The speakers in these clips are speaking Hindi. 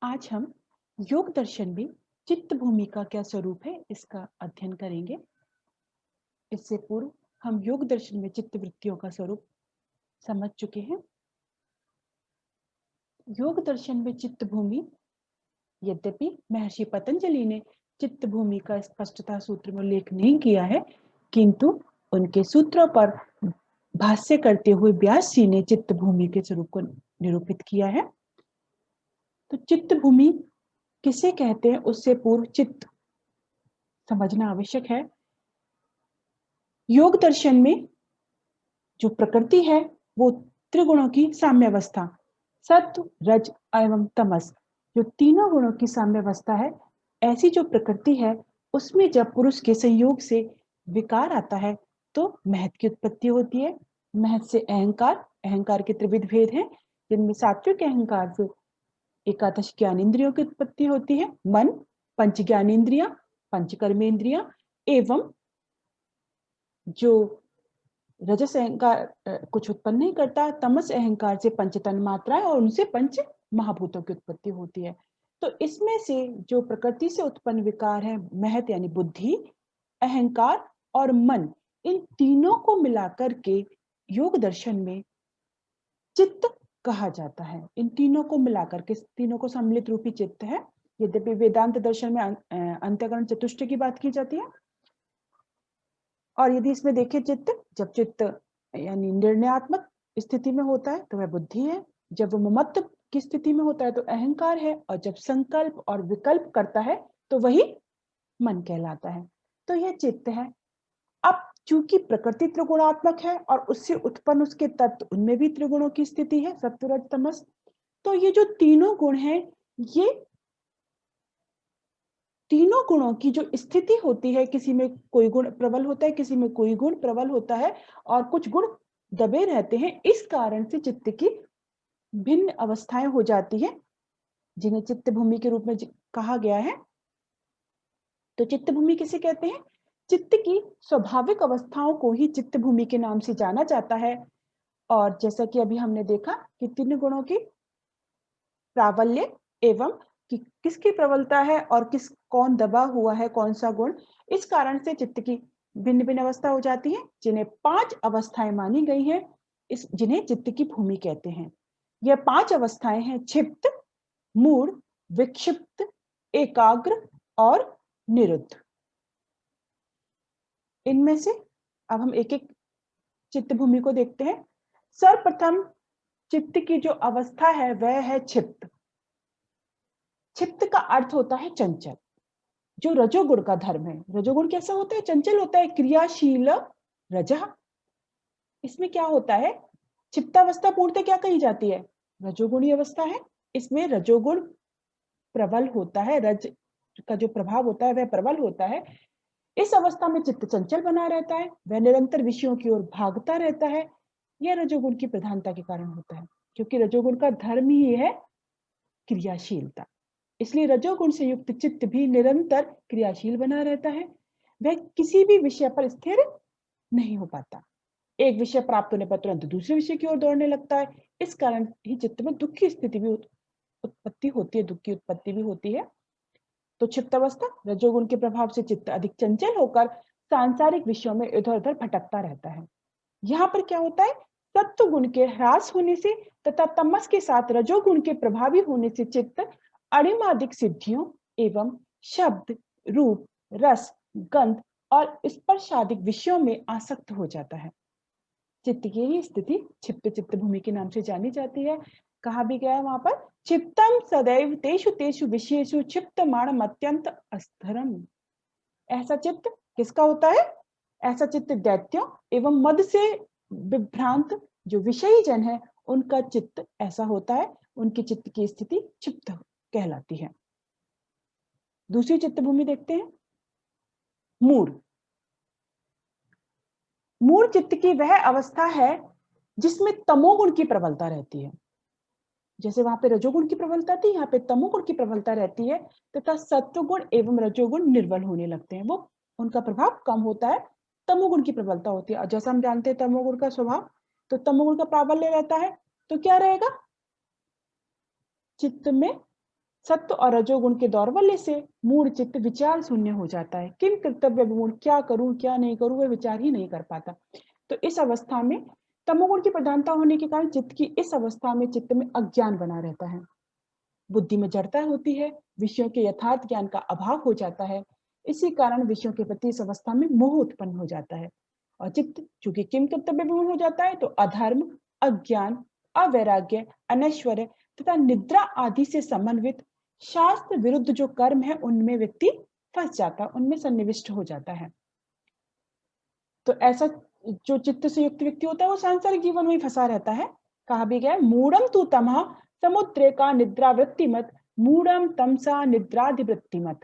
आज हम योग दर्शन में चित्त भूमि का क्या स्वरूप है इसका अध्ययन करेंगे। इससे पूर्व हम योग दर्शन में चित्त वृत्तियों का स्वरूप समझ चुके हैं। योग दर्शन में चित्त भूमि, यद्यपि महर्षि पतंजलि ने चित्त भूमि का स्पष्टता सूत्र में उल्लेख नहीं किया है, किंतु उनके सूत्रों पर भाष्य करते हुए व्यास जी ने चित्त भूमि के स्वरूप को निरूपित किया है। तो चित्त भूमि किसे कहते हैं उससे पूर्व चित्त समझना आवश्यक है। योग दर्शन में जो प्रकृति है वो त्रिगुणों की साम्यावस्था, सत्व रज एवं तमस, जो तीनों गुणों की साम्यावस्था है, ऐसी जो प्रकृति है उसमें जब पुरुष के संयोग से विकार आता है तो महत की उत्पत्ति होती है। महत से अहंकार, अहंकार के त्रिविध भेद हैं जिनमें सात्विक अहंकार से एकादश ज्ञानेन्द्रियों की उत्पत्ति होती है। मन, पंच ज्ञानेन्द्रियां, पंच कर्मेंद्रियां एवं जो रजस अहंकार कुछ उत्पन्न नहीं करता, तमस अहंकार से पंच तन मात्राएं और उनसे पंच महाभूतों की उत्पत्ति होती है। तो इसमें से जो प्रकृति से उत्पन्न विकार है, महत यानी बुद्धि, अहंकार और मन, इन तीनों को मिलाकर के योग दर्शन में चित्त कहा जाता है। इन तीनों को मिलाकर के, तीनों को सम्मिलित रूपी चित्त है। यद्यपि वेदांत दर्शन में अंतःकरण चतुष्टय की बात की जाती है। और यदि इसमें देखें चित्त, जब चित्त यानी निर्णयात्मक स्थिति में होता है तो वह बुद्धि है, जब वो ममत्व की स्थिति में होता है तो अहंकार है, और जब संकल्प और विकल्प करता है तो वही मन कहलाता है। तो यह चित्त है। अब चूंकि प्रकृति त्रिगुणात्मक है और उससे उत्पन्न उसके तत्व, उनमें भी त्रिगुणों की स्थिति है, सत्व रज तमस। तो ये जो तीनों गुण हैं, ये तीनों गुणों की जो स्थिति होती है, किसी में कोई गुण प्रबल होता है, किसी में कोई गुण प्रबल होता है, और कुछ गुण दबे रहते हैं। इस कारण से चित्त की भिन्न अवस्थाएं हो जाती हैं, जिन्हें चित्त भूमि के रूप में कहा गया है। तो चित्त भूमि किसे कहते हैं? चित्त की स्वाभाविक अवस्थाओं को ही चित्त भूमि के नाम से जाना जाता है। और जैसा कि अभी हमने देखा कि तीन गुणों की प्राबल्य एवं कि किसकी प्रबलता है और किस कौन दबा हुआ है, कौन सा गुण, इस कारण से चित्त की भिन्न भिन्न अवस्था हो जाती है, जिन्हें 5 अवस्थाएं मानी गई हैं, इस जिन्हें चित्त की भूमि कहते हैं। यह 5 अवस्थाएं हैं: क्षिप्त, मूढ़, विक्षिप्त, एकाग्र और निरुद्ध। इनमें से अब हम एक एक चित्त भूमि को देखते हैं। सर्वप्रथम चित्त की जो अवस्था है वह है क्षिप्त। क्षिप्त का अर्थ होता है चंचल, जो रजोगुण का धर्म है। रजोगुण कैसा होता है? चंचल होता है, क्रियाशील रजा। इसमें क्या होता है? क्षिप्तावस्था पूर्णतः क्या कही जाती है? रजोगुणी अवस्था है। इसमें रजोगुण प्रबल होता है, रज का जो प्रभाव होता है वह प्रबल होता है। इस अवस्था में चित्त चंचल बना रहता है, वह निरंतर विषयों की ओर भागता रहता है। यह रजोगुण की प्रधानता के कारण होता है, क्योंकि रजोगुण का धर्म ही है क्रियाशीलता। इसलिए रजोगुण से युक्त चित्त भी निरंतर क्रियाशील बना रहता है। वह किसी भी विषय पर स्थिर नहीं हो पाता। एक विषय प्राप्त होने पर तुरंत दूसरे विषय की ओर दौड़ने लगता है। इस कारण ही चित्त में दुख की स्थिति भी उत्पत्ति होती है, दुख की उत्पत्ति भी होती है। तो क्षिप्त अवस्था, रजोगुण के प्रभाव से चित्त अधिक चंचल होकर सांसारिक विषयों में इधर उधर भटकता रहता है। यहाँ पर क्या होता है? सत्व गुण के ह्रास होने से तथा तमस के साथ रजोगुण के प्रभावी होने से चित्त अणिमादिक सिद्धियों एवं शब्द, रूप, रस, गंध और स्पर्शादिक विषयों में आसक्त हो जाता है। चित्त की ही स्थिति क्षिप्त चित्त भूमि के नाम से जानी जाती है। कहा भी गया है वहां पर, क्षिप्तम सदैव तेषु तेषु विषयेषु क्षिप्तमाणम अत्यंत अस्थिरम। ऐसा चित्त किसका होता है? ऐसा चित्त दैत्यों एवं मद से विभ्रांत जो विषयी जन है, उनका चित्त ऐसा होता है। उनकी चित्त की स्थिति क्षिप्त कहलाती है। दूसरी चित्त भूमि देखते हैं, मूढ़। मूढ़ चित्त की वह अवस्था है जिसमें तमोगुण की प्रबलता रहती है। जैसे वहां पे रजोगुण की प्रबलता थी, यहाँ पे तमोगुण की प्रबलता रहती है, तथा सत्वगुण एवं रजोगुण निर्बल होने लगते हैं। वो उनका प्रभाव कम होता है, तमोगुण की प्रबलता होती है। और जैसा हम जानते हैं तमोगुण का स्वभाव, तो तमोगुण का प्राबल्य रहता है तो क्या रहेगा? चित्त में सत्व और रजोगुण के दौर्बल्य से मूढ़ चित्त विचार शून्य हो जाता है। किम कर्तव्य विमूढ़, क्या करूं क्या नहीं करूं, वह विचार ही नहीं कर पाता। तो इस अवस्था में तमोगुण की प्रधानता होने के कारण चित्त की इस अवस्था में चित्त में अज्ञान बना रहता है, बुद्धि में जड़ता होती है, विषयों के यथार्थ ज्ञान का अभाव हो जाता है। इसी कारण विषयों के प्रति इस अवस्था में मोह उत्पन्न हो जाता है और चित्त चूंकि किम कर्तव्य विमूढ़ हो जाता है तो अधर्म, अज्ञान, अवैराग्य, अनैश्वर्य तथा निद्रा आदि से समन्वित शास्त्र विरुद्ध जो कर्म है उनमें व्यक्ति फंस जाता है, उनमें सन्निविष्ट हो जाता है। तो ऐसा जो चित्त से युक्त व्यक्ति होता है वो सांसारिक जीवन में फंसा रहता है। कहा भी गया मूढ़म तू तमः समुद्रे का निद्रा वृत्तिमत, मूढ़म तमसा निद्राधिवृत्तिमत।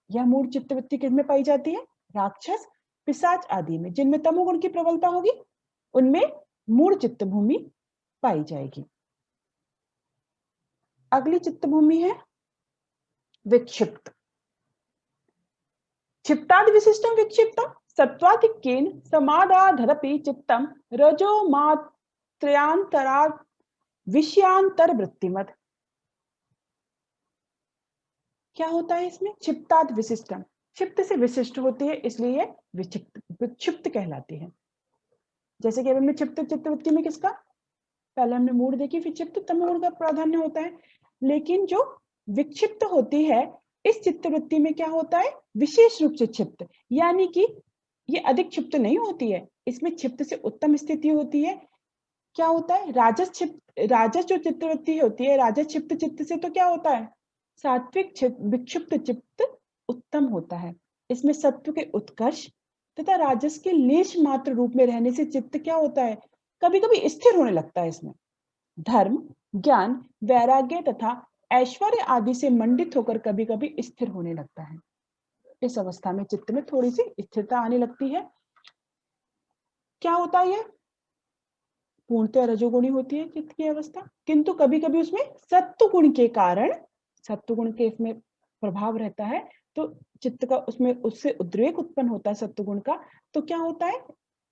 यह मूढ़ चित्त वृत्ति किसमें पाई जाती है? राक्षस, पिशाच आदि में। जिनमें तमोगुण की प्रबलता होगी उनमें मूढ़ चित्त भूमि पाई जाएगी। अगली चित्त भूमि है विक्षिप्त। क्षिप्तादि विशिष्टम विक्षिप्तम सत्वाधिक्येन समादाधरपि चित्तम रजो मात्रयांतरा विषयांतर वृत्तिमत। क्या होता है इसमें? क्षिप्तादि विशिष्टम, क्षिप्त से विशिष्ट होती है इसलिए विक्षिप्त कहलाती है। जैसे कि हमने क्षिप्त चित्तवृत्ति में किसका, पहले हमने मूढ़ देखी, फिर क्षिप्त तमोगुण का प्राधान्य होता है। लेकिन जो विक्षिप्त होती है इस चित्तवृत्ति में क्या होता है? विशेष रूप से क्षिप्त, यानी कि ये अधिक क्षिप्त नहीं होती है, इसमें क्षिप्त से उत्तम स्थिति होती है। क्या होता है? राजस क्षिप्त, राजस जो चित्तवृत्ति होती है, राजस क्षिप्त चित्त से तो क्या होता है? सात्विक विक्षिप्त चित्त उत्तम होता है। इसमें सत्व के उत्कर्ष तथा राजस के लेश मात्र रूप में रहने से चित्त क्या होता है? कभी कभी स्थिर होने लगता है। इसमें धर्म, ज्ञान, वैराग्य तथा ऐश्वर्य आदि से मंडित होकर कभी कभी स्थिर होने लगता है। इस अवस्था में चित्त में थोड़ी सी स्थिरता आने लगती है। क्या होता है? यह पूर्णतः रजोगुणी होती है चित्त की अवस्था, किंतु कभी कभी उसमें सत्व गुण के कारण, सत्व गुण के इसमें प्रभाव रहता है तो चित्त का उसमें उससे उद्रेक उत्पन्न होता है सत्व गुण का। तो क्या होता है?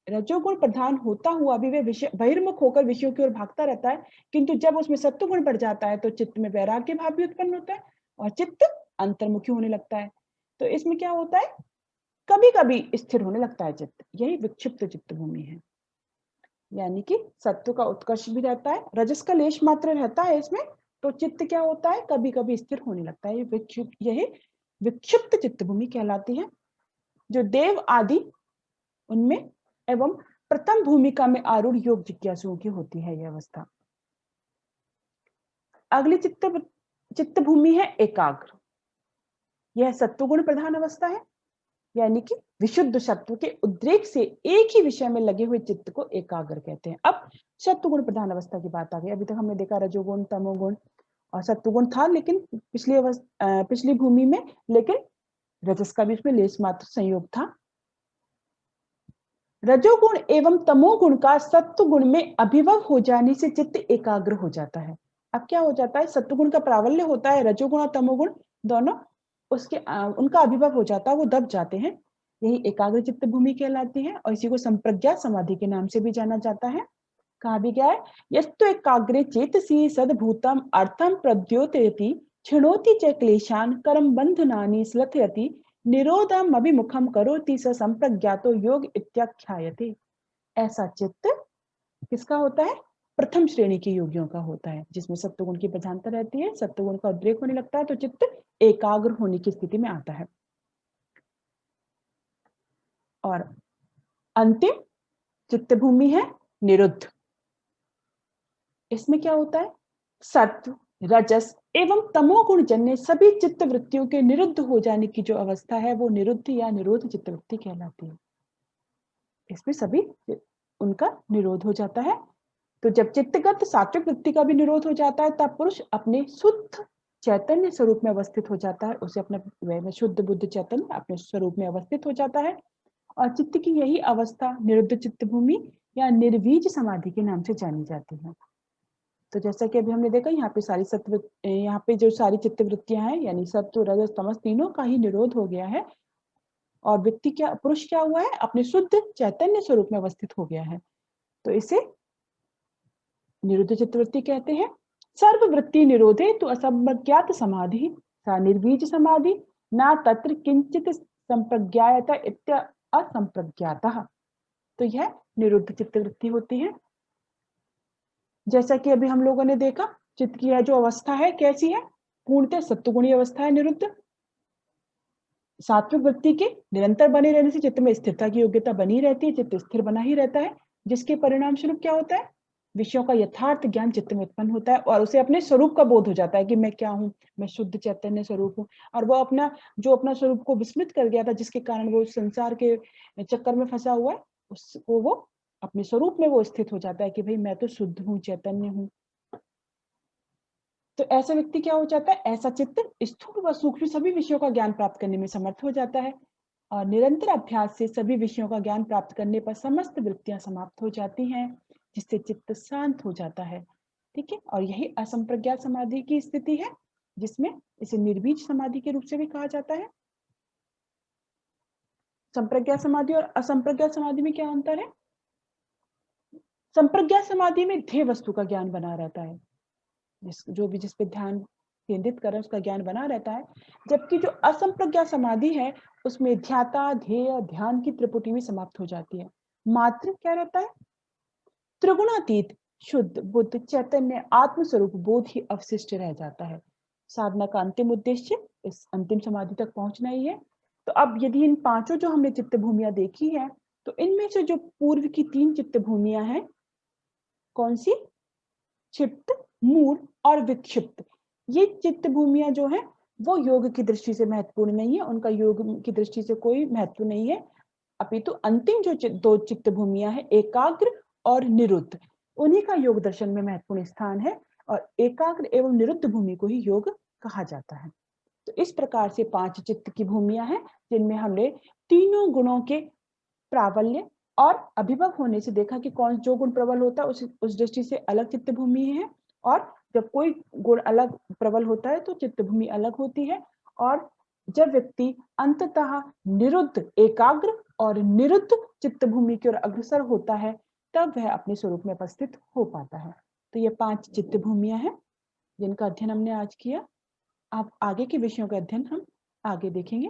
रजोगुण प्रधान होता हुआ भी वह विषय बहिर्मुख होकर विषयों की ओर भागता रहता है, किंतु जब उसमें सत्व गुण बढ़ जाता है तो चित्त में वैराग्य भाव भी उत्पन्न होता है और चित्त अंतर्मुखी होने लगता है। तो इसमें क्या होता है? कभी कभी स्थिर होने लगता है चित्त, यही विक्षिप्त चित्त भूमि है। यानी कि सत्व का उत्कर्ष भी रहता है, रजस का लेश मात्र रहता है इसमें, तो चित्त क्या होता है? कभी कभी स्थिर होने लगता है। यही विक्षिप्त चित्त भूमि कहलाती है। जो देव आदि उनमें एवं प्रथम भूमिका में आरूढ़ योग जिज्ञासुओं की होती है यह अवस्था। अगली चित्त भूमि है एकाग्र। यह सत्वगुण प्रधान अवस्था है, यानी कि विशुद्ध सत्व के उद्रेक से एक ही विषय में लगे हुए चित्त को एकाग्र कहते हैं। अब सत्वगुण प्रधान अवस्था की बात आ गई। अभी तक हमने देखा रजोगुण, तमोगुण और सत्वगुण था, लेकिन पिछली भूमि में, लेकिन रजस का भी उसमें लेस मात्र संयोग था। रजोगुण एवं तमोगुण का सत्वगुण में अभिभव हो जाने से चित्त एकाग्र हो जाता है। अब क्या हो जाता है? सत्वगुण का प्राबल्य होता है, रजोगुण और तमोगुण दोनों उसके उनका अभिभव हो जाता है, वो दब जाते हैं। यही एकाग्र चित्त भूमि कहलाती है और इसी को संप्रज्ञात समाधि के नाम से भी जाना जाता है। कहा भी गया है, यस्तु एकाग्रे चेतसी सद्भूतम अर्थम प्रद्योतयति क्षिणोति च क्लेशान कर्म बंधनानि स्लथयति निरोधम अभिमुखम करोति स संप्रज्ञातो योग इत्याख्यायते। ऐसा चित्त किसका होता है? प्रथम श्रेणी के योगियों का होता है, जिसमें सत्वगुण की प्रधानता रहती है, सत्वगुण का उद्रेक होने लगता है तो चित्त एकाग्र होने की स्थिति में आता है। और अंतिम चित्त भूमि है निरुद्ध। इसमें क्या होता है? सत्व, रजस एवं तमोगुण जन्य सभी चित्त वृत्तियों के निरुद्ध हो जाने की जो अवस्था है वो निरुद्ध या निरोध चित्त वृत्ति कहलाती है। इसमें सभी उनका निरोध हो जाता है। तो जब चित्तगत सात्विक वृत्ति का भी निरोध हो जाता है तब पुरुष अपने शुद्ध चैतन्य स्वरूप में अवस्थित हो जाता है, उसे अपने वे में शुद्ध बुद्ध चैतन्य अपने स्वरूप में अवस्थित हो जाता है। और चित्त की यही अवस्था निरुद्ध चित्त भूमि या निर्वीज समाधि के नाम से जानी जाती है। तो जैसा कि अभी हमने देखा यहाँ पे सारी सत्व, यहाँ पे जो सारी चित्त वृत्तियां हैं यानी सत्व, रजस, तमस तीनों का ही निरोध हो गया है और व्यक्ति क्या, पुरुष क्या हुआ है? अपने शुद्ध चैतन्य स्वरूप में अवस्थित हो गया है। तो इसे निरुद्ध चित्तवृत्ति कहते हैं। सर्ववृत्ति निरोधे तो असंप्रज्ञात समाधि सा निर्बीज समाधि ना तत्र किंचित संप्रज्ञायता इत्य असंप्रज्ञातः। तो यह निरुद्ध चित्तवृत्ति होती है। जैसा कि अभी हम लोगों ने देखा, चित्त की यह जो अवस्था है कैसी है, पूर्णतः सत्वगुणी अवस्था है निरुद्ध। सात्विक वृत्ति के निरंतर बने रहने से चित्त में स्थिरता की योग्यता बनी रहती है, चित्त स्थिर बना ही रहता है, जिसके परिणाम स्वरूप क्या होता है, विषयों का यथार्थ ज्ञान चित्त में उत्पन्न होता है और उसे अपने स्वरूप का बोध हो जाता है कि मैं क्या हूँ, मैं शुद्ध चैतन्य स्वरूप हूँ। और वो अपना स्वरूप को विस्मृत कर गया था, जिसके कारण वो संसार के चक्कर में फंसा हुआ है, उसको वो अपने स्वरूप में वो स्थित हो जाता है कि भाई मैं तो शुद्ध हूँ, चैतन्य हूँ। तो ऐसा व्यक्ति क्या हो जाता है, ऐसा चित्त स्थूल व सूक्ष्म सभी विषयों का ज्ञान प्राप्त करने में समर्थ हो जाता है और निरंतर अभ्यास से सभी विषयों का ज्ञान प्राप्त करने पर समस्त वृत्तियां समाप्त हो जाती हैं, जिससे चित्त शांत हो जाता है। ठीक है, और यही असंप्रज्ञात समाधि की स्थिति है, जिसमें इसे निर्बीज समाधि के रूप से भी कहा जाता है। संप्रज्ञात समाधि और असंप्रज्ञात समाधि में क्या अंतर है? संप्रज्ञात समाधि में ध्येय वस्तु का ज्ञान बना रहता है, जिस पे ध्यान केंद्रित करें उसका ज्ञान बना रहता है। जबकि जो असंप्रज्ञात समाधि है उसमें ध्याता, ध्येय, ध्यान की त्रिपुटी भी समाप्त हो जाती है। मात्र क्या रहता है, त्रिगुणातीत शुद्ध बुद्ध चैतन्य आत्मस्वरूप बोध ही अवशिष्ट रह जाता है। साधना का अंतिम उद्देश्य इस अंतिम समाधि तक पहुंचना ही है। तो अब यदि इन पांचों जो हमने चित्त भूमियां देखी है, तो इनमें से जो पूर्व की 3 चित्त भूमियां हैं, कौन सी, क्षिप्त, मूल और विक्षिप्त, ये चित्त भूमियां जो है वो योग की दृष्टि से महत्वपूर्ण नहीं है, उनका योग की दृष्टि से कोई महत्व नहीं है। अपितु अंतिम जो दो चित्त भूमियां है, एकाग्र और निरुद्ध, उन्हीं का योग दर्शन में महत्वपूर्ण स्थान है और एकाग्र एवं निरुद्ध भूमि को ही योग कहा जाता है। तो इस प्रकार से 5 चित्त की भूमियां हैं, जिनमें हमने तीनों गुणों के प्राबल्य और अभिभव होने से देखा कि कौन जो गुण प्रबल होता है उस दृष्टि से अलग चित्त भूमि है, और जब कोई गुण अलग प्रबल होता है तो चित्त भूमि अलग होती है। और जब व्यक्ति अंततः निरुद्ध, एकाग्र और निरुद्ध चित्त भूमि की ओर अग्रसर होता है, तब वह अपने स्वरूप में उपस्थित हो पाता है। तो ये 5 चित्त भूमियां हैं जिनका अध्ययन हमने आज किया। अब आगे के विषयों का अध्ययन हम आगे देखेंगे।